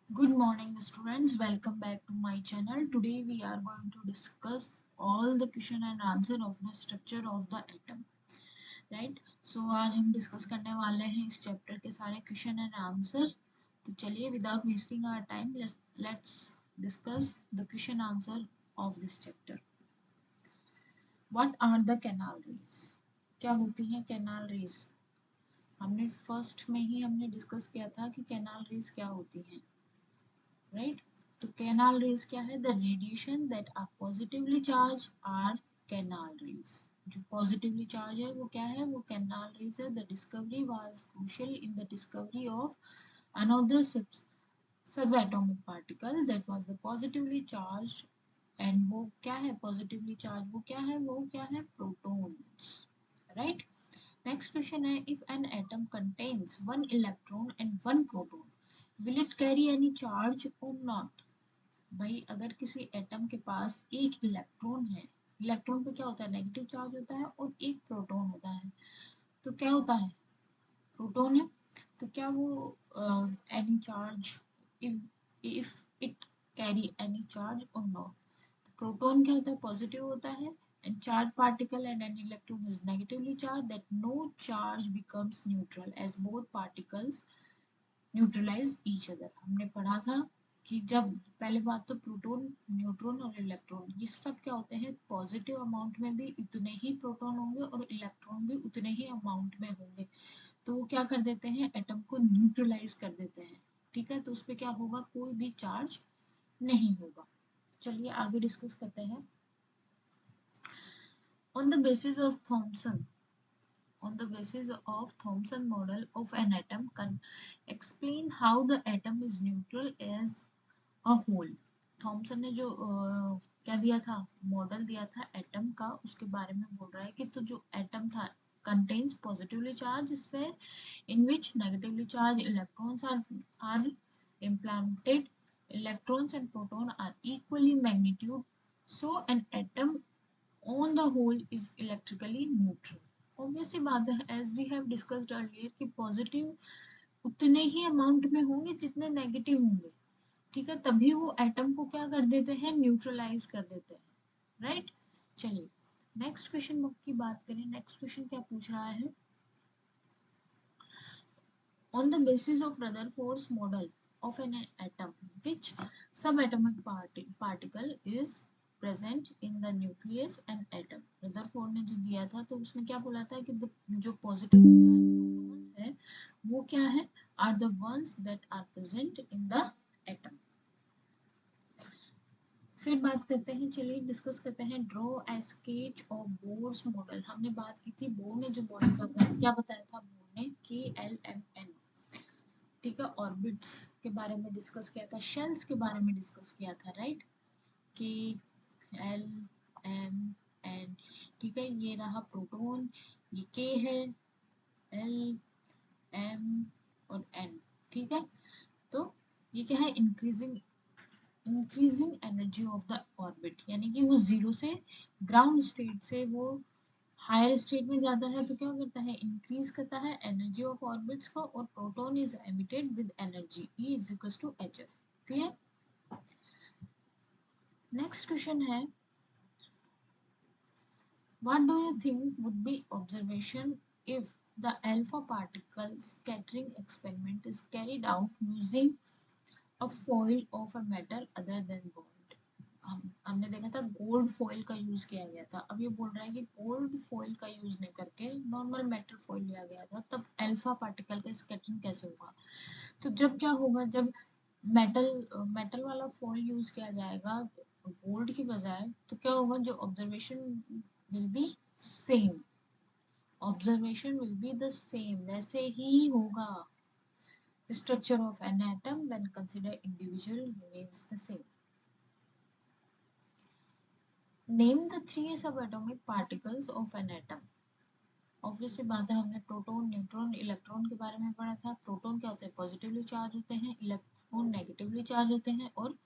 Good morning, students. Welcome back to my channel. Today we are going to discuss all the question and answer of the structure of the atom. Right? So आज हम discuss करने वाले हैं इस chapter के सारे question and answer. तो चलिए without wasting our time let's discuss the question answer of this chapter. What are the canal rays? क्या होती हैं कैनाल रेज? हमने फर्स्ट में ही हमने डिस्कस किया था कि कैनाल रेज क्या होती हैं. राइट. तो कैनाल रेज क्या है? The radiation that are positively charge are canal rays. जो पॉजिटिवली चार्ज है वो क्या है? वो कैनाल रेज है. The discovery was crucial in the discovery of another subatomic particle that was the positively charged. And वो क्या है? पॉजिटिवली चार्ज वो क्या है? वो क्या है? प्रोटॉन्स. राइट. नेक्स्ट क्वेश्चन है, if an atom contains one electron and one proton will it carry any charge और नॉट? भाई अगर किसी एटम के पास एक इलेक्ट्रॉन है, इलेक्ट्रॉन पे क्या होता है? नेगेटिव चार्ज होता है, और एक प्रोटॉन होता है, तो क्या होता है? प्रोटॉन है. तो क्या वो any charge, if it carry any charge और नॉट? प्रोटॉन क्या होता है? पॉजिटिव होता है. And charged particle and an electron is negatively charged, that no charge becomes neutral as both particles neutralize each other. हमने पढ़ा था कि जब पहले बात तो प्रोटॉन, न्यूट्रॉन और इलेक्ट्रॉन ये सब क्या होते हैं? पॉजिटिव अमाउंट में भी उतने ही प्रोटॉन होंगे और इलेक्ट्रॉन भी उतने ही अमाउंट में होंगे. तो वो क्या कर देते हैं? एटम को न्यूट्रलाइज कर देते हैं. ठीक है. तो उस पर क्या होगा? कोई भी चार्ज नहीं होगा. चलिए आगे डिस्कस करते हैं. On the basis of Thomson, on the basis of Thomson model of an atom, can explain how the atom is neutral as a whole. Thomson ने जो क्या दिया था? मॉडल दिया था एटम का. उसके बारे में बोल रहा है कि तो जो एटम था contains positively charged sphere in which negatively charged electrons are implanted. Electrons and proton are equally magnitude, so an atom on the whole is electrically neutral. Obviously बात है, as we have discussed earlier, कि positive उतने ही amount में होंगे जितने negative होंगे. ठीक है. तभी वो एटम को क्या कर देते हैं? न्यूट्रलाइज कर देते हैं. राइट. चलिए नेक्स्ट क्वेश्चन की बात करें. नेक्स्ट क्वेश्चन क्या पूछ रहा है? On the basis of Rutherford's model of an atom, which subatomic particle is present in the nucleus and atom? Rutherford ने जो दिया था तो उसने क्या बोला था कि जो पॉजिटिवली चार्ज प्रोटॉन्स है वो क्या है? Are the ones that are present in the atom. फिर बात करते हैं. चलिए डिस्कस करते हैं. Draw a sketch of Bohr's model. हमने बात की थी बोर ने जो मॉडल बताया, क्या बताया था बोर ने? कि LMN. ठीक है. ऑर्बिट्स के बारे में डिस्कस किया था, शेल्स के बारे में डिस्कस किया था. राइट. कि LMN. ठीक है. ये रहा प्रोटॉन, ये K है, L M और N. ठीक है. तो ये क्या है? Increasing energy of the orbit, यानी कि वो जीरो से, ग्राउंड स्टेट से वो हायर स्टेट में जाता है तो क्या करता है? इंक्रीज करता है एनर्जी ऑफ ऑर्बिट्स को. और proton is emitted with energy E is equal to HF. Clear. Next question है, what do you think would be observation if the alpha particle scattering experiment is carried out using a foil of a metal other than gold? हमने देखा था gold foil का use किया गया था. अब ये बोल रहा है कि गोल्ड फॉइल का यूज नहीं करके नॉर्मल मेटल फॉइल लिया गया था, तब अल्फा पार्टिकल का स्कैटरिंग कैसे होगा? तो जब क्या होगा? जब मेटल वाला फॉइल यूज किया जाएगा गोल्ड की बजाय, तो क्या होगा? जो observation will be same. Observation will be the same, वैसे ही होगा. Structure of an atom when consider individual remains the same. Name the three subatomic particles of an atom. Obviously बात है, हमने प्रोटॉन, न्यूट्रॉन, इलेक्ट्रॉन के बारे में पढ़ा था. प्रोटॉन क्या होते हैं? पॉजिटिवली चार्ज होते हैं. इलेक्ट्रॉन नेगेटिवली चार्ज होते हैं. और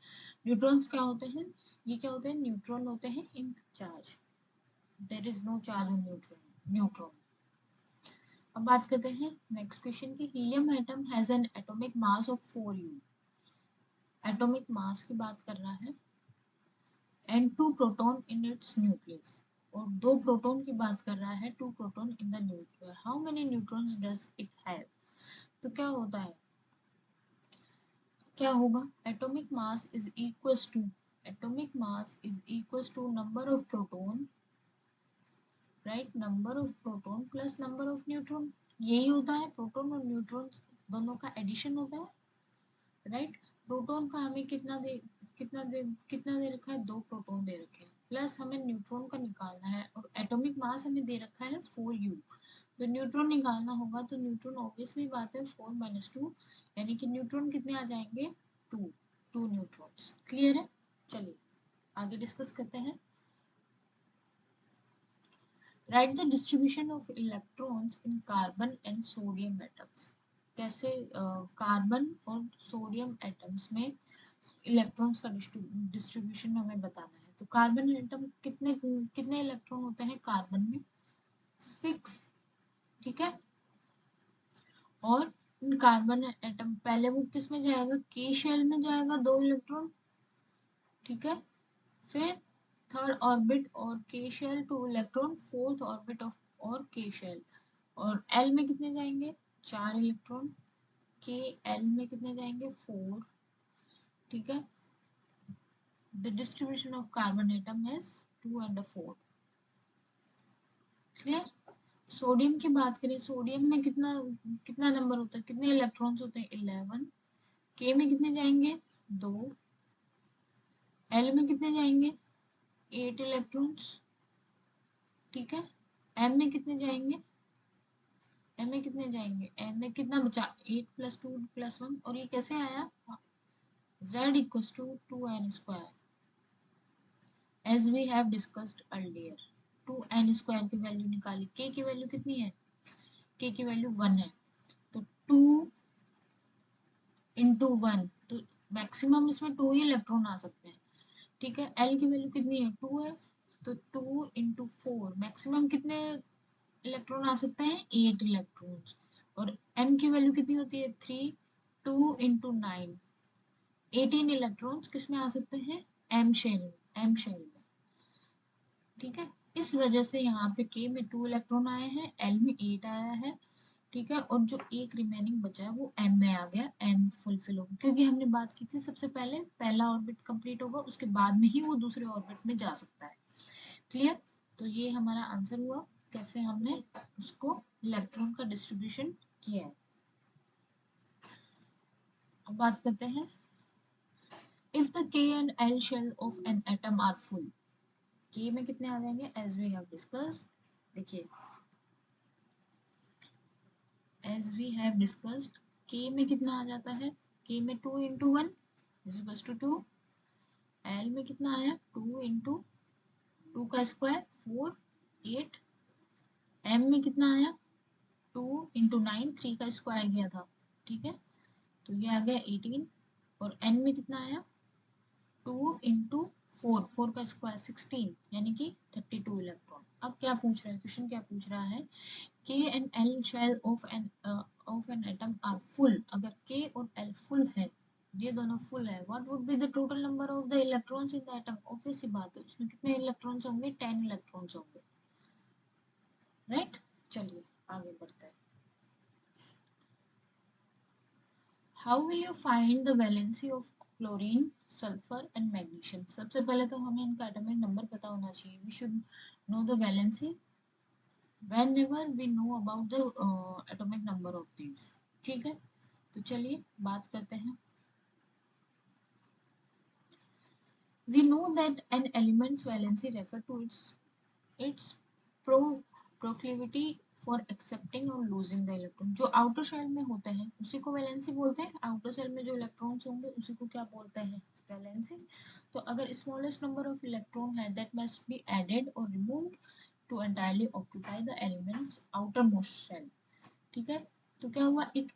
न्यूट्रॉन्स क्या होते हैं? ये क्या होते हैं? न्यूट्रॉन होते हैं in charge. There is no charge on neutron. अब बात करते हैं नेक्स्ट क्वेश्चन की. Helium atom has an atomic mass of 4U. Atomic mass की बात कर रहा है, and 2 proton in its nucleus, और 2 प्रोटॉन की बात कर रहा है, 2 proton in the nucleus. How many neutrons does it have? तो क्या होता है, क्या होगा, atomic mass is equals to, atomic mass is equals to number of proton, right, number of proton plus number of neutron. यही होता है, proton और न्यूट्रॉन दोनों का एडिशन होता है, राइट। प्रोटॉन का हमें कितना दे रखा है, 2 प्रोटॉन दे रखे हैं, प्लस हमें न्यूट्रॉन का निकालना है, और एटॉमिक मास हमें दे रखा है 4u। तो न्यूट्रॉन निकालना होगा, तो न्यूट्रॉन ऑब्वियसली बात है 4 माइनस 2, यानी कि न्यूट्रॉन कितने आ जाएंगे, 2 न्यूट्रॉन्स। क्लियर है? चलिए आगे डिस्कस करते हैं। Right the distribution of electrons in carbon and sodium atoms. कैसे कार्बन और सोडियम एटम्स में इलेक्ट्रॉन्स का डिस्ट्रीब्यूशन हमें बताना है। तो कार्बन एटम कितने कितने इलेक्ट्रॉन होते हैं कार्बन में, 6, ठीक है। और कार्बन एटम पहले वो किस में जाएगा, के शेल में जाएगा, 2 इलेक्ट्रॉन, ठीक है। फिर थर्ड ऑर्बिट और K shell 2 electron, fourth orbit of और के शेल, और एल में कितने जाएंगे, 4 इलेक्ट्रॉन, के एल में कितने जाएंगे, 4, ठीक है। The distribution of carbon atom is 2 and 4। Clear? Sodium की बात करें, सोडियम में कितना कितना नंबर होता है, कितने इलेक्ट्रॉन्स होते हैं, 11, के में कितने जाएंगे, 2, एल में कितने जाएंगे, 8 इलेक्ट्रॉन्स, ठीक है। एम में कितने जाएंगे, एम में कितने जाएंगे, एम में कितना बचा, 8 प्लस 2 प्लस 1, और ये कैसे आया, z equals to 2n square, as we have discussed earlier. 2n square की वैल्यू निकाली, k की वैल्यू कितनी है, k की वैल्यू 1 है, तो 2 इंटू 1, तो मैक्सिमम इसमें 2 ही इलेक्ट्रॉन आ सकते हैं, ठीक है। l की वैल्यू कितनी है, 2 है, तो 2 इंटू 4, मैक्सिमम कितने इलेक्ट्रॉन आ सकते हैं, 8 इलेक्ट्रॉन्स। और m की वैल्यू कितनी होती है, 3, 2 इंटू 9, 18 इलेक्ट्रॉन्स किस में आ सकते हैं, m शेल, m शेल में, ठीक है। इस वजह से यहाँ पे k में 2 इलेक्ट्रॉन आए हैं, l में 8 आया है, ठीक है। और जो एक रिमेनिंग बचा है वो m में आ गया, m फुलफिल हो गया, क्योंकि हमने बात की थी सबसे पहले पहला ऑर्बिट कंप्लीट होगा, उसके बाद में ही वो दूसरे ऑर्बिट में जा सकता है। क्लियर? तो ये हमारा आंसर हुआ, कैसे हमने उसको इलेक्ट्रॉन का डिस्ट्रीब्यूशन किया है। अब बात करते हैं, if the k and l shell of an atom are full, k में कितने आ जाएंगे, as we have discussed, देखिए as we have discussed, k में कितना आ जाता है, k में 2 into 1 is equals to 2, l में कितना आया, 2 into 2 का स्क्वायर 4, 8, m में कितना आया, 2 into 9, 3 का स्क्वायर गया था, ठीक है, तो ये आ गया 18, और n में कितना आया, 2 into 4, 4 का स्क्वायर 16, यानी कि 32 इलेक्ट्रॉन। अब क्या पूछ रहा है, क्वेश्चन क्या पूछ रहा है, K and L shell of an atom are full, अगर K और L full है, ये दोनों full है, what would be the total number of the electrons in the atom? obvious सी बात है, उसमें कितने इलेक्ट्रॉन्स होंगे, 10 इलेक्ट्रॉन्स होंगे, राइट। चलिए आगे बढ़ते हैं। How will you find the valency of chlorine, sulfur and magnesium? सबसे पहले तो हमें इनका एटॉमिक नंबर पता होना चाहिए, we should know the valency whenever we know about the atomic number of these, ठीक है। तो चलिए बात करते हैं। We know that an element's valency refer to its pro proclivity for accepting or losing the electron। जो outer shell में होते हैं उसी को वैलेंसी बोलते हैं, आउटर शेल में जो इलेक्ट्रॉन्स होंगे उसी को क्या बोलते हैं, वैलेंसी। तो अगर स्मॉलेस्ट नंबर ऑफ इलेक्ट्रॉन है, दैट मस्ट बी एडेड और removed to entirely occupy the elements outer most shell, ठीक है। तो क्या हुआ, एक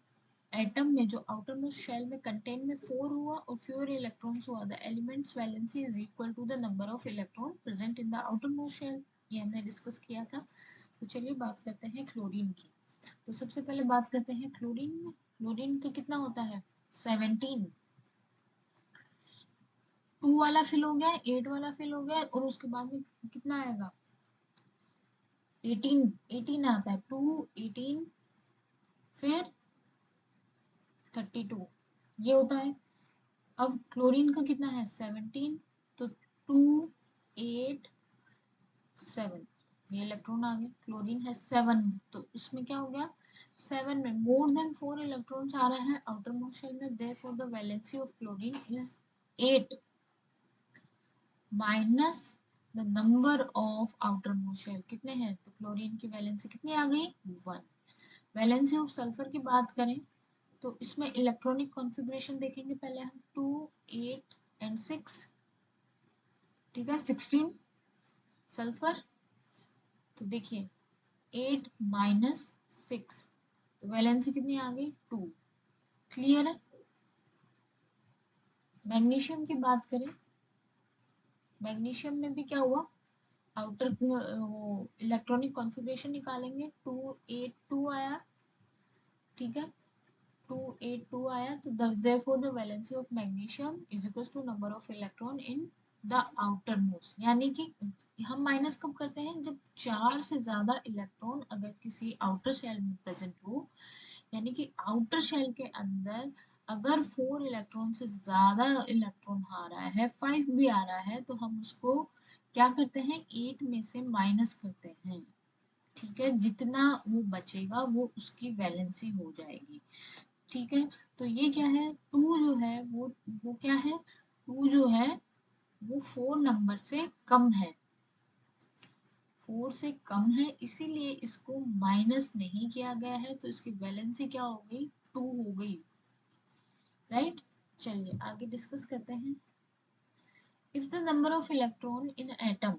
एटम में जो आउटर मोस्ट शेल में कंटेन में 4 हुआ और फ्यूअर इलेक्ट्रॉन्स हुआ, the elements valency is equal to the number of electron present in the outer most shell. ये हमने डिस्कस किया था। तो चलिए बात करते हैं क्लोरीन की। तो सबसे पहले बात करते हैं क्लोरीन में, क्लोरीन का कितना होता है, 17, 2 वाला फिल हो गया, 8 वाला फिल हो गया, और उसके बाद में कितना आएगा, 18, 18 आता है, 2, 18, फिर 32, ये होता है। अब क्लोरीन का कितना है, 17, तो 2, 8, 7, ये इलेक्ट्रॉन आ गए। क्लोरीन है 7, तो इसमें क्या हो गया, 7 में मोर देन 4 इलेक्ट्रॉन्स आ रहा है आउटर मोस्ट शेल में, therefore the valency of chlorine is 8 minus the number of outer most shell, कितने हैं, तो क्लोरीन की वैलेंसी कितनी आ गई, 1। वैलेंसी ऑफ सल्फर की बात करें तो इसमें इलेक्ट्रॉनिक कॉन्फ़िगरेशन देखेंगे पहले हम, 2, 8 एंड 6, ठीक है, 16 सल्फर। तो देखिए 8 माइनस 6, तो वैलेंसी कितनी आ गई, 2। क्लियर है। मैग्नीशियम की बात करें, मैग्नीशियम में भी क्या हुआ, आउटर वो इलेक्ट्रॉनिक कॉन्फ़िगरेशन निकालेंगे, 2, 8, 2 आया, ठीक है, 2, 8, 2 आया, तो therefore the valency of magnesium is equals to number of electron in the outermost, यानी कि हम माइनस कब करते हैं, जब 4 से ज्यादा इलेक्ट्रॉन अगर किसी आउटर शेल में प्रेजेंट हो, यानी कि आउटर शेल के अंदर अगर 4 इलेक्ट्रॉन से ज्यादा इलेक्ट्रॉन आ रहा है, 5 भी आ रहा है, तो हम उसको क्या करते हैं, 8 में से माइनस करते हैं, ठीक है, जितना वो बचेगा वो उसकी वैलेंसी हो जाएगी, ठीक है। तो ये क्या है, 2 जो है वो क्या है, 2 जो है वो 4 नंबर से कम है, 4 से कम है, इसीलिए इसको माइनस नहीं किया गया है, तो इसकी वैलेंसी क्या हो गई, 2 हो गई, राइट। चलिए आगे डिस्कस करते हैं। If the number of electron in atom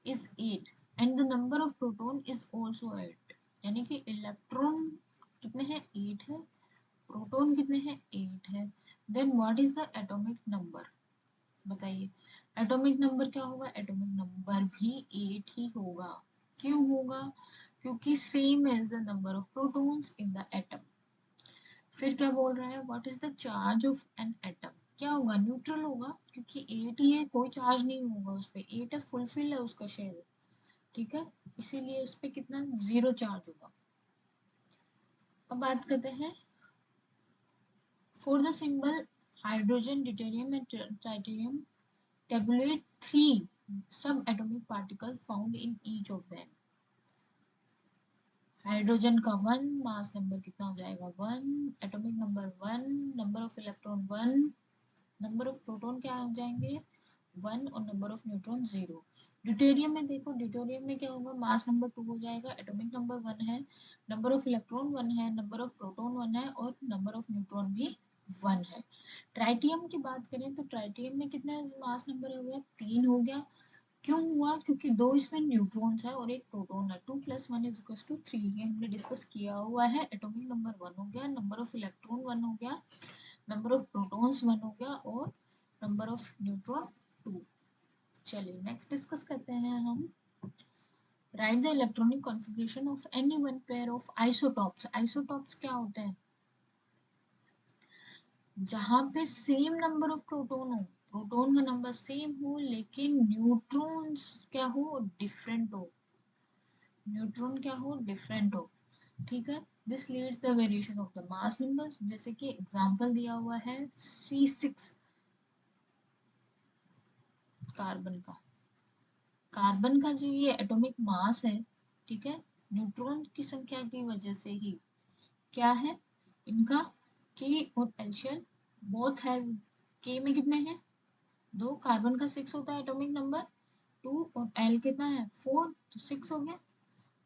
is 8 and the number of proton is also 8, यानी कि इलेक्ट्रॉन कितने हैं, 8 है, प्रोटॉन कितने हैं, 8 है, then what is the atomic number, बताइए। एटॉमिक नंबर क्या होगा, एटॉमिक नंबर भी 8 ही होगा। क्यों होगा, क्योंकि same as the number of protons in the atom. फिर क्या बोल रहा है, what is the charge of an atom, क्या होगा, न्यूट्रल होगा, क्योंकि 8 ही है, कोई चार्ज नहीं होगा उस पे, 8 है, फुलफिल है उसका शेल, ठीक है, इसीलिए उस पे कितना, 0 चार्ज होगा। अब बात करते हैं, for the symbol hydrogen, deuterium and ट्राइटेरियम tabulate 3 subatomic particles found in each of them। Hydrogen का 1 मास नंबर कितना हो जाएगा, 1, atomic number 1, number of electron 1, number of proton क्या हो जाएंगे, 1, और नंबर ऑफ न्यूट्रॉन 0। ड्यूटेरियम में देखो, ड्यूटेरियम में क्या होगा, मास नंबर 2 हो जाएगा, एटॉमिक नंबर 1 है, नंबर ऑफ इलेक्ट्रॉन 1 है, नंबर ऑफ प्रोटॉन 1 है, और नंबर ऑफ न्यूट्रॉन भी 1 है। ट्राइटियम की बात करें तो ट्राइटियम में कितना मास नंबर हो गया, 3 हो गया। क्यों हुआ, क्योंकि 2 इसमें न्यूट्रॉन्स है और एक प्रोटॉन है, 2 + 1 = 3, ये हमने डिस्कस किया हुआ है। एटॉमिक नंबर 1 हो गया, नंबर ऑफ इलेक्ट्रॉन 1 हो गया, नंबर ऑफ प्रोटॉन्स 1 हो गया, और नंबर ऑफ न्यूट्रॉन 2। चलिए नेक्स्ट डिस्कस करते हैं हम, right the electronic configuration of any one pair of isotopes. Isotopes क्या होते हैं, जहाँ पे सेम नंबर ऑफ प्रोटॉन हो, प्रोटॉन का नंबर सेम हो लेकिन न्यूट्रॉन्स क्या हो, डिफरेंट हो, न्यूट्रॉन क्या हो, डिफरेंट हो, ठीक है। This leads the variation of the mass numbers, जैसे कि एग्जांपल दिया हुआ है C6 कार्बन का, कार्बन का जो ये एटॉमिक मास है, ठीक है, न्यूट्रॉन की संख्या की वजह से ही क्या है, इनका के और एल शेल बोथ है, के में कितने हैं, 2, कार्बन का 6 होता है एटॉमिक नंबर 2, और एल कितना है, 4, तो 6 हो गया।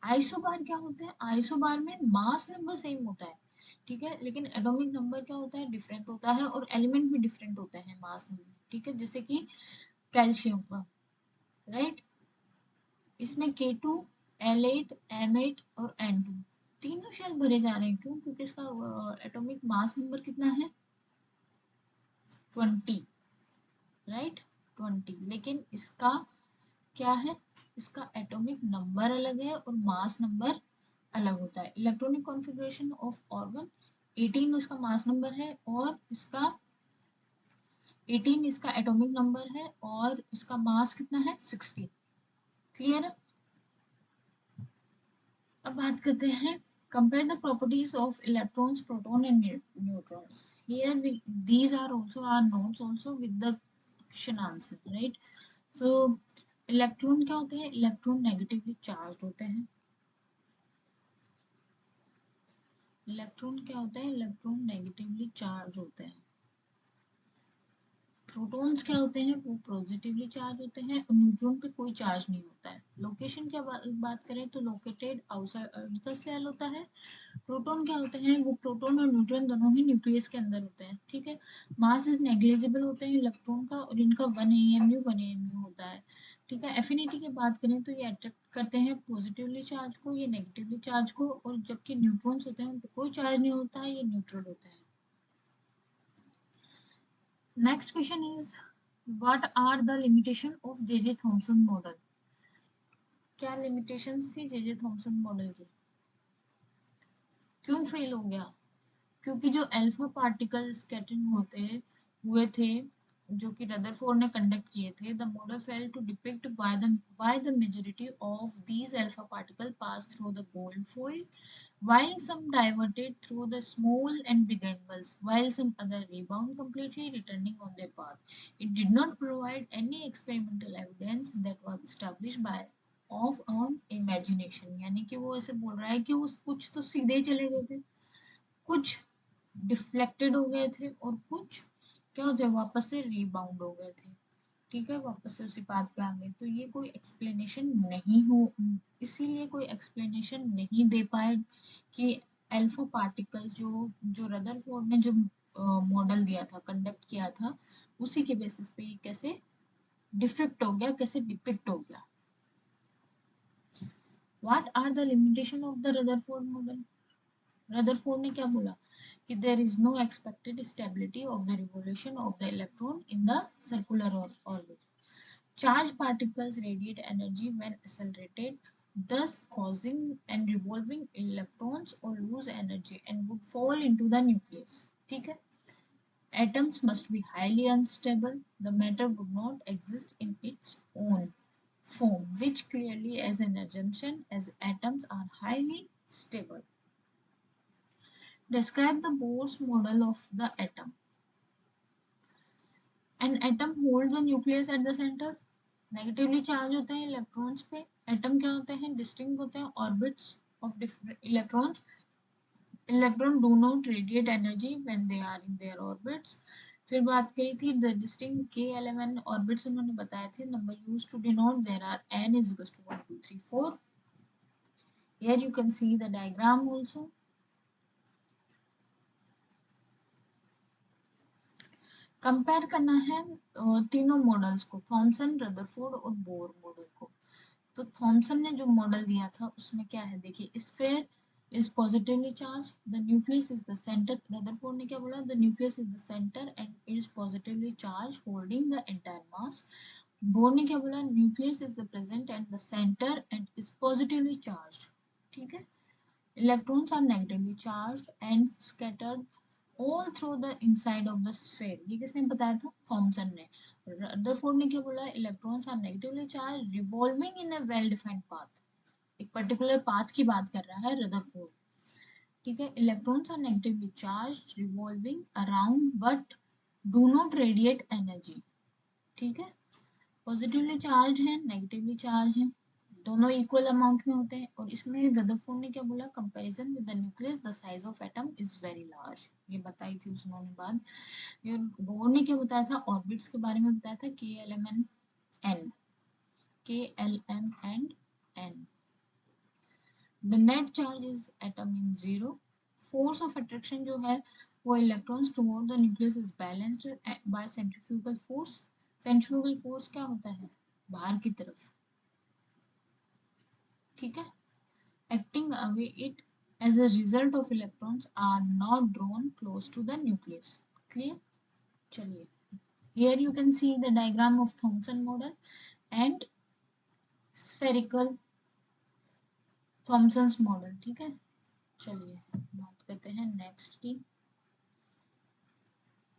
आइसोबार क्या होते हैं, आइसोबार में मास नंबर सेम होता है, ठीक है, लेकिन एटॉमिक नंबर क्या होता है, डिफरेंट होता है, और एलिमेंट भी डिफरेंट होते हैं मास नंबर, ठीक है, जैसे कि कैल्शियम का, राइट, इसमें K2, L8, M8 और N2 तीनों शेल भरे जा रहे हैं, क्यों, क्योंकि इसका एटॉमिक मास नंबर कितना है, 20, राइट, 20, लेकिन इसका क्या है, इसका एटॉमिक नंबर अलग है और मास नंबर अलग होता है। इलेक्ट्रॉनिक कॉन्फ़िगरेशन ऑफ ऑर्गन 18 इसका मास नंबर है, और इसका 18 इसका एटॉमिक नंबर है और इसका मास कितना है 16। क्लियर है। अब बात करते हैं compare the properties of electrons proton and neutrons. Here these are also our notes also with the question answer, right? So electron क्या होते हैं? इलेक्ट्रॉन नेगेटिवली चार्ज होते हैं। इलेक्ट्रॉन क्या होते हैं? इलेक्ट्रॉन नेगेटिवली चार्ज होते हैं। प्रोटॉन्स क्या होते हैं? वो पॉजिटिवली चार्ज होते हैं और न्यूट्रॉन पे कोई चार्ज नहीं होता है। लोकेशन क्या बात करें तो लोकेटेड आउटसाइड द सेल होता है। प्रोटॉन क्या होते हैं? वो प्रोटॉन और न्यूट्रॉन दोनों ही न्यूक्लियस के अंदर होते हैं। ठीक है। मास इज नेग्लिजिबल होते हैं इलेक्ट्रॉन का और इनका 1 AMU होता है। ठीक है। एफिनिटी की बात करें तो ये अट्रैक्ट करते हैं पॉजिटिवली चार्ज को, ये नेगेटिवली चार्ज को, और जबकि न्यूट्रॉन्स होते हैं उन पर कोई चार्ज नहीं होता है, ये न्यूट्रल होते हैं। Next question is what are the limitation of J Thomson model. क्या लिमिटेशंस थी जे थॉमसन मॉडल की? क्यों फेल हो गया? क्योंकि जो अल्फा पार्टिकल स्कैटरिंग होते हुए थे जो कि रदरफोर्ड ने कंडक्ट किए थे, the model fail to depict why the majority of these alpha particles pass through the gold foil, while some diverted through the small and big angles, while some other rebound completely returning on their path. It did not provide any experimental evidence that was established by of on imagination। यानी कि वो ऐसे बोल रहा है कि वो कुछ तो सीधे चले गए थे, कुछ डिफ्लेक्टेड हो गए थे और कुछ क्या होते वापस से रीबाउंड हो गए थे। ठीक है, वापस से उसी बात पे आ गए। तो ये कोई एक्सप्लेनेशन नहीं हो, इसीलिए कोई एक्सप्लेनेशन नहीं दे पाए कि अल्फा पार्टिकल्स जो जो रदरफोर्ड ने जो मॉडल दिया था, कंडक्ट किया था, उसी के बेसिस पे ये कैसे डिफेक्ट हो गया, कैसे डिपिक्ट हो गया। What are the limitation of the Rutherford model? Rutherford ने क्या बोला कि there is no expected stability of the revolution of the electron in the circular orbit. Charged particles radiate energy when accelerated, thus causing and revolving electrons or lose energy and would fall into the nucleus. ठीक है? Atoms must be highly unstable. The matter would not exist in its own form, which clearly as an assumption as atoms are highly stable. Describe the Bohr's model of the atom. An atom holds a nucleus at the center. Negatively charge होते हैं electrons पे। Atom क्या होते हैं? Distinct होते हैं orbits of different electrons. Electron do not radiate energy when they are in their orbits. फिर बात करी थी द डिस्टिंक्ट के एलिमेंट ऑर्बिट्स उन्होंने बताए थे, number used to denote there are n is equals to 1 2 3 4। Here you can see the diagram also. Compare करना है तीनों मॉडल्स को, थॉमसन, रदरफोर्ड और बोर मॉडल को। तो थॉमसन ने जो मॉडल दिया था उसमें क्या है देखिए, sphere is positively charge, the nucleus is the centre. Rutherford ने क्या बोला? The nucleus is the centre and it is positively charge holding the entire mass. Bohr ने क्या बोला? Nucleus is the present and the centre and is positively charge. ठीक है। Electrons are negatively charge and scattered all through the inside of the sphere। ये किसने बताया था? Thompson ने। रदरफोर्ड ने क्या बोला? Electrons are negatively charge revolving in a well defined path. एक पर्टिकुलर पाथ की बात कर रहा है रदरफोर्ड। ठीक है। Electrons are negatively charge revolving around but do not radiate energy. ठीक है। पॉजिटिवली चार्ज है, नेगेटिवली चार्ज है, दोनों इक्वल अमाउंट में होते हैं। और इसमें रदरफोर्ड ने क्या बोला? Comparison with the nucleus the size of atom is very large. ये बताई थी उन्होंने बात। ये बोर ने क्या बताया था? ऑर्बिट्स के बारे में बताया था, K L M N N, K L M and N. The net charge is atom in zero. Force of attraction जो है वो electrons toward the nucleus is balanced by centrifugal force. Centrifugal force क्या होता है? बाहर की तरफ। ठीक है। Acting away it as a result of electrons are not drawn close to the nucleus। Clear? चलिए, here you can see the diagram of Thomson model and spherical Thomson's model। ठीक है। चलिए बात करते हैं नेक्स्ट की।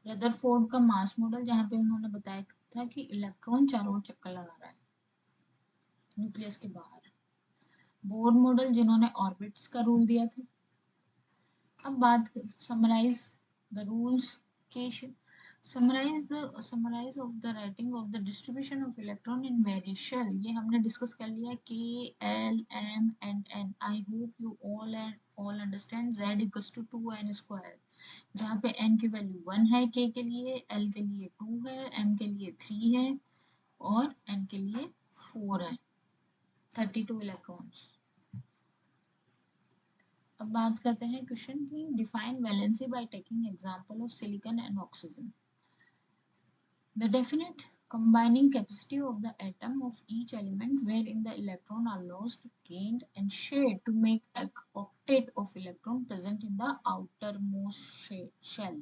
रदरफोर्ड का मास model, जहाँ पे उन्होंने बताया था कि इलेक्ट्रॉन चारों ओर चक्कर लगा रहा है न्यूक्लियस के बाहर। बोर मॉडल, जिन्होंने ऑर्बिट्स का रूल दिया था। अब बात समराइज द रूल्स के summarise of the writing of the distribution of electron in various shell. ये हमने डिस्कस कर लिया, K L M and N. I hope you all understand. z equals to 2n square, जहाँ पे n की value 1 है k के लिए, l के लिए 2 है, m के लिए 3 है और n के लिए 4 है। 32 इलेक्ट्रॉन्स। अब बात करते हैं क्वेश्चन की, define valency by taking example of silicon and oxygen. The definite combining capacity of the atom of each element wherein the electron are lost, gained and shared to make an octet of electron present in the outermost shell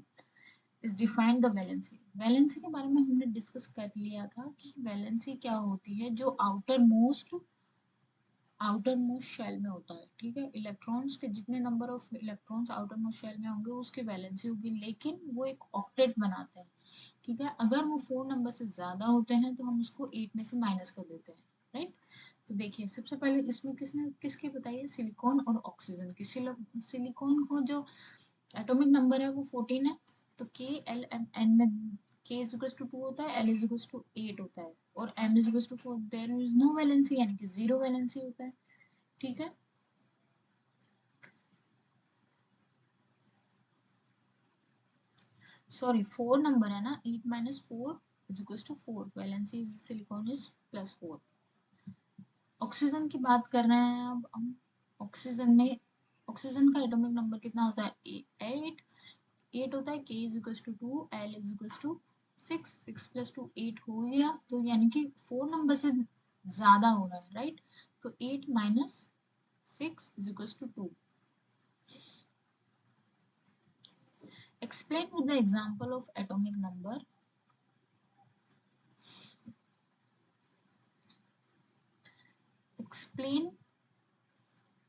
is defined the valency। Valency के बारे में हमने discuss कर लिया था कि valency क्या होती है, जो आउटर मोस्ट शेल में होता है। ठीक है, इलेक्ट्रॉन्स के जितने number of electrons outer most shell में होंगे उसकी वैलेंसी होगी, लेकिन वो एक ऑक्टेट बनाते हैं। ठीक है, अगर वो 4 नंबर से ज्यादा होते हैं तो हम उसको 8 में से माइनस कर देते हैं। राइट, तो देखिए सबसे पहले इसमें किसकी बताइए, सिलिकॉन और ऑक्सीजन की। सिलिकॉन को जो एटॉमिक नंबर है वो 14 है, तो के एल एम एन में k is equals to 2 होता है, l is equals to 8 होता है और m is equals to 4, there is no valency, यानी कि जीरो वैलेंसी होता है। ठीक है, सॉरी 4 नंबर है ना, 8 minus 4 is equals to 4, valency is silicon is +4। Oxygen की बात कर रहे हैं अब हम। ऑक्सीजन का एटॉमिक नंबर कितना होता है, 8। 8 होता है, k is equals to 2, l is equals to 6, 6 plus 2 8 हो गया, तो यानी कि 4 नंबर से ज्यादा हो रहा है। राइट, तो 8 minus 6 is equals to 2। Explain with the example of atomic number। Explain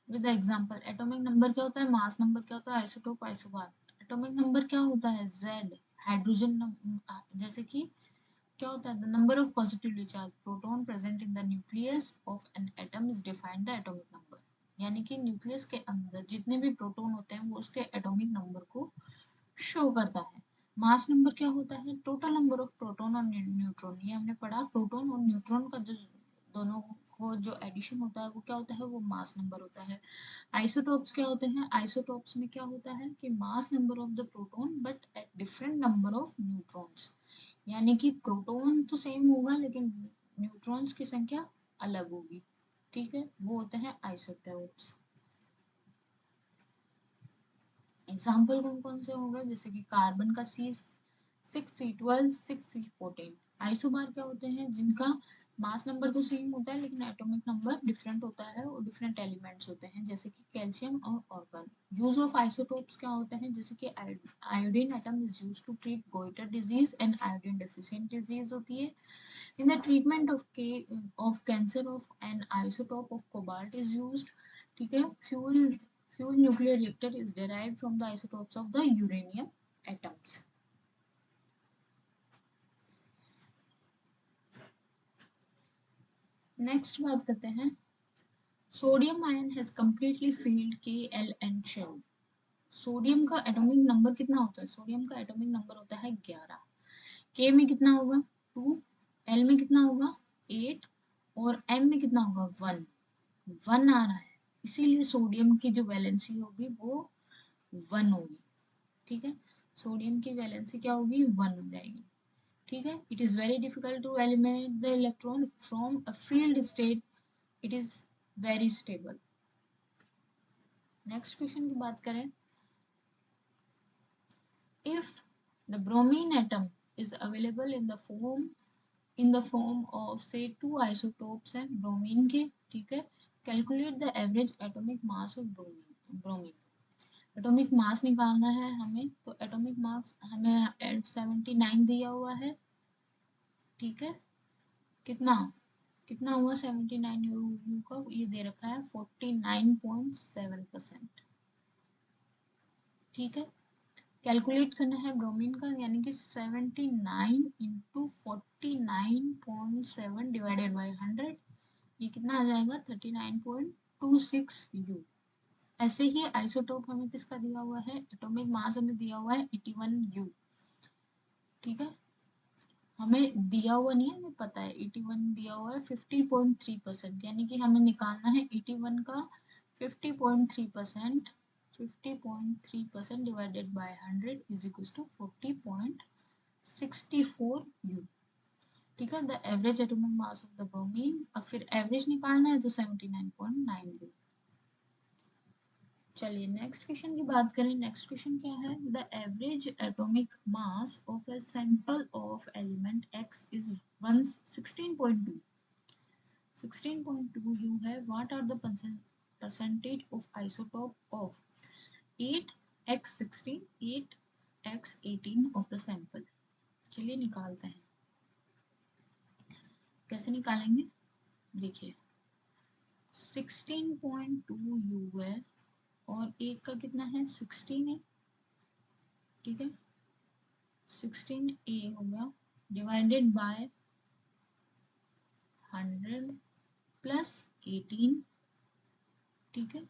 with the example। Atomic number क्या होता है, मास नंबर क्या होता है, आइसोटोप आइसोबार। एटॉमिक नंबर क्या होता है, Z। हाइड्रोजन जैसे कि क्या होता है, the number of positively charge proton present in the nucleus of an atom is defined the atomic number. यानी कि न्यूक्लियस के अंदर जितने भी प्रोटॉन होते हैं वो उसके एटॉमिक नंबर को शो करता है। मास नंबर क्या होता है, टोटल नंबर ऑफ प्रोटॉन और न्यूट्रॉन। ये हमने पढ़ा, प्रोटॉन और न्यूट्रॉन का जो दोनों को जो एडिशन होता है वो क्या होता है, वो मास नंबर होता है। आइसोटोप्स क्या होते हैं, आइसोटोप्स में क्या होता है कि मास number of the proton but at different number of neutrons. यानी कि प्रोटॉन तो सेम होगा लेकिन न्यूट्रॉन्स की संख्या अलग होगी। ठीक है, वो होते हैं आइसोटोप्स। एग्जाम्पल कौन कौन से होंगे, जैसे कि कार्बन का C6C12 6C14। आइसोबार क्या होते हैं, जिनका मास नंबर तो सेम होता है लेकिन एटॉमिक नंबर डिफरेंट होता है और डिफरेंट एलिमेंट्स होते हैं, जैसे कि कैल्शियम और ऑर्गन। यूज ऑफ आइसोटोप्स क्या होते हैं, जैसे कि iodine atom is use to treat goitre disease and iodine deficient disease होती है। In the treatment of cancer of an isotope of cobalt is used. ठीक है, fuel nuclear reactor is derived from the isotopes of the uranium atoms। Next बात करते हैं, sodium ion has completely filled KLn shell। Sodium का atomic number कितना होता है, sodium का एटॉमिक नंबर होता है 11। के में कितना होगा 2, एल में कितना होगा 8 और एम में कितना होगा 1। 1 आ रहा है, इसीलिए सोडियम की जो वैलेंसी होगी वो 1 होगी। ठीक है, सोडियम की वैलेंसी क्या होगी, 1 हो जाएगी। ठीक है, it is very difficult to eliminate the electron from a field state, it is very stable. Next question की बात करें, if the bromine atom is available in the form of से 2 आइसोटोप्स हैं ब्रोमीन के। ठीक है, calculate the average atomic mass of bromine. Atomic mass निकालना है हमें, तो एटॉमिक मास हमें 79 दिया हुआ है। ठीक है, कितना कितना हुआ 79 यू का, ये दे रखा है 49.7%। ठीक है, कैलकुलेट करना है ब्रोमीन का, यानी कि 79 इंटू 49.7 डिवाइडेड बाई 100, ये कितना आ जाएगा 39.26 यू। ऐसे ही आइसोटोप हमें किसका दिया हुआ है, एटॉमिक मास हमें दिया हुआ है 81 यू। ठीक है, हमें दिया हुआ नहीं है, हमें पता है 81 दिया हुआ है 50.3%, यानी कि हमें निकालना है 81 का 50.3%, 50.3% divided by 100 is equal to 40.64 u. ठीक है, the average atomic mass of the bromine, अब फिर एवरेज निकालना है तो 79.9 यू। चलिए नेक्स्ट क्वेश्चन की बात करें। नेक्स्ट क्वेश्चन क्या है, the average atomic mass of a sample of element X is 16.2, 16.2 u है। What are the percentage of isotope of 8x16, 8x18 of the sample. चलिए निकालते हैं, कैसे निकालेंगे, देखिए 16.2 यू है और एक का कितना है 16 है। ठीक है, 16 ए हो गया डिवाइडेड बाय 100 प्लस 18। ठीक है,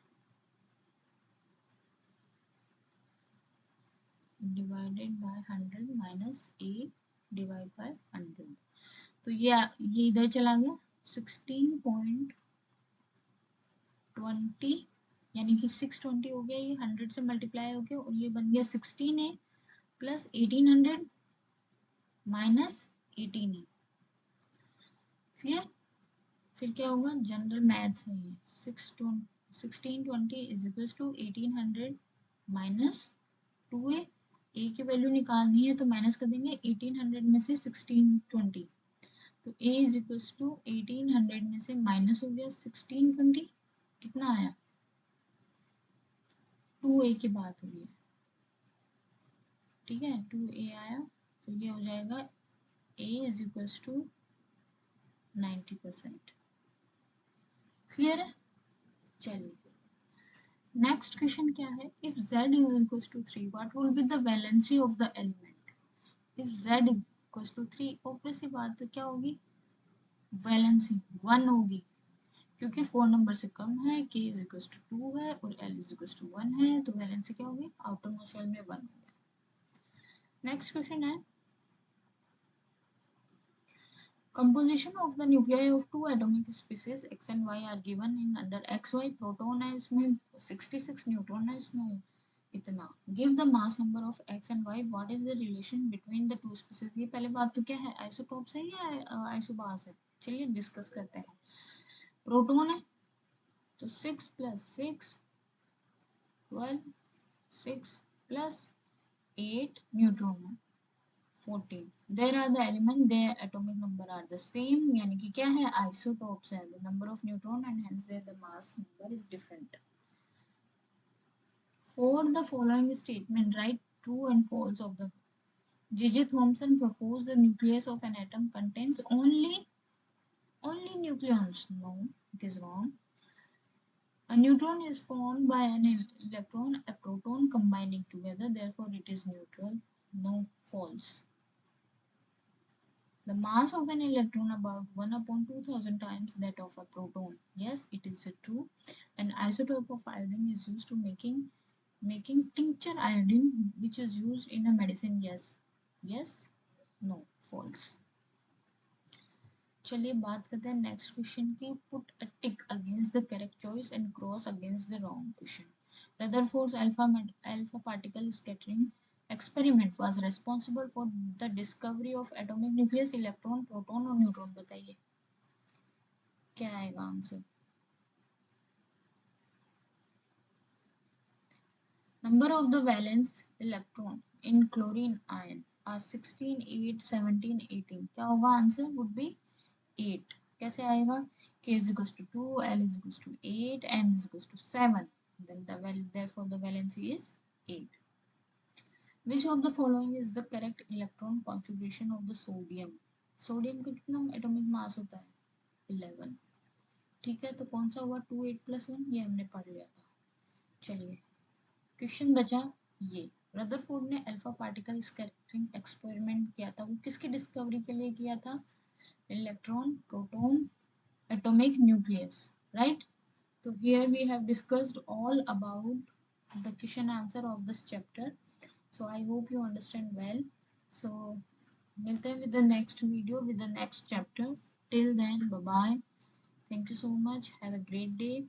divided by 100 minus A divide by 100, तो ये इधर चला गया 16.20, यानी कि 620 हो गया, ये 100 से मल्टीप्लाई हो गया और ये बन गया 16 है प्लस 1800 माइनस 18 है। क्लियर, फिर क्या होगा, जनरल मैथ्स है ये, 1620 is equals to 1800 minus 2a, a की वैल्यू निकालनी है तो माइनस कर देंगे 1800 में से 1620, तो a इज इक्वल्स टू 1800 में से माइनस हो गया 1620, कितना आया 2a की बात हो रही है। ठीक है, 2a आया, तो ये हो जाएगा a is equals to 90%। Clear है, चलिए नेक्स्ट क्वेश्चन क्या है, if z is equals to 3 what will be the valency of the element। if z equals to 3 obvious सी बात है क्या होगी, वैलेंसी 1 होगी, क्योंकि 4 नंबर से कम है, k is equals to 2 है और l is equals to 1 है, तो वैलेंसी क्या होगी, आउटर मोस्ट शेल में 1 होगा। नेक्स्ट क्वेश्चन है, composition of the nuclei of two atomic species x and y are given in under xy, proton है इसमें 66, न्यूट्रॉन है इसमें इतना। Give the mass number of X and Y, what is the relation between the two species. ये पहले बात तो क्या है, आइसोटॉप्स है या आइसोबार्स है, चलिए डिस्कस करते हैं। प्रोटॉन है तो 6 प्लस 6 12, 6 प्लस 8, न्यूट्रॉन है 14। There are the element, their atomic number are the same, यानी कि क्या है, आइसोटॉप्स है, the number of neutron and hence their the mass number is different. For the following statement, write true and false of the J.J. Thomson proposed the nucleus of an atom contains only nucleons. No, it is wrong. A neutron is formed by an electron, a proton combining together, therefore it is neutral. No, false. The mass of an electron about 1 upon 2000 times that of a proton. Yes, it is true. An isotope of iodine is used to making tincture iodine, which is used in a medicine. Yes, yes, no, false. चलिए बात करते हैं next question की। Put a tick against the correct choice and cross against the wrong question. Rutherford alpha particle scattering experiment was responsible for the discovery of atomic nucleus, electron, proton और neutron. बताइए क्या आएगा answer. Number of the valence electron in chlorine ion are 16, 8, 17, 18। क्या होगा answer, would be 8। कैसे आएगा, k is equals to 2, l is equals to 8, m is equals to 7, then the value, therefore the valency is 8। Which of the following is the correct electron configuration of the sodium। Sodium का कितना atomic mass होता है 11। ठीक है, तो कौन सा हुआ 2 8 + 1, ये हमने पढ़ लिया था। चलिए क्वेश्चन बचा ये, रदरफोर्ड ने अल्फा पार्टिकल स्कैटरिंग एक्सपेरिमेंट किया था, वो किसकी डिस्कवरी के लिए किया था? Electron, proton, atomic nucleus, right? So here we have discussed all about the question answer of this chapter. So I hope you understand well. So मिलते हैं with the next video with the next chapter. Till then, bye bye. Thank you so much. Have a great day.